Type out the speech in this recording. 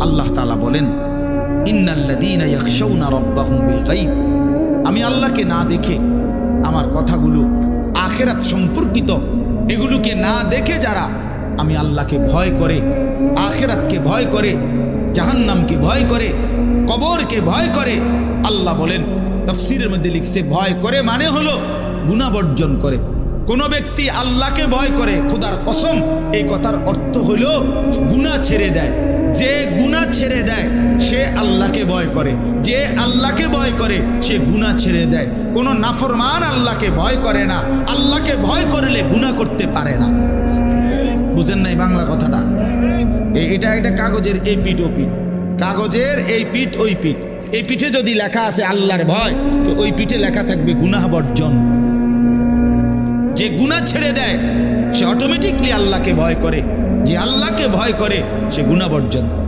আল্লাহ তাআলা বলেন, ইন্নাল্লাযীনা ইয়াখশাউনা রাব্বাহুম বিল গায়ব, আমি আল্লাহকে না দেখে আমার কথাগুলো আখিরাত সম্পর্কিত এগুলোকে না দেখে যারা আমি আল্লাহকে ভয় করে, আখিরাতকে ভয় করে, জাহান্নামকে ভয় করে, কবরকে ভয় করে, আল্লাহ বলেন তাফসীরের মধ্যে লিখছে ভয় করে মানে হলো গুনাহ বর্জন করে। কোন ব্যক্তি আল্লাহকে ভয় করে, খোদার কসম এই কথার অর্থ হলো গুনাহ ছেড়ে দেয়। যে গুনাহ ছেড়ে দেয় সে আল্লাহকে ভয় করে, যে আল্লাহকে ভয় করে সে গুনাহ ছেড়ে দেয়। কোনো নাফরমান আল্লাহকে ভয় করে না, আল্লাহকে ভয় করলে গুনাহ করতে পারে না। বুঝেন নাই বাংলা কথাটা? এটা কাগজের এই পিঠ ও পিঠ, কাগজের এই পিঠ ওই পিঠ। এই পিঠে যদি লেখা আছে আল্লাহর ভয়, তো ওই পিঠে লেখা থাকবে গুনাহ বর্জন। যে গুনাহ ছেড়ে দেয় সে অটোমেটিকলি আল্লাহকে ভয় করে, যে আল্লাহকে ভয় করে সে গুনাহ বর্জন করে।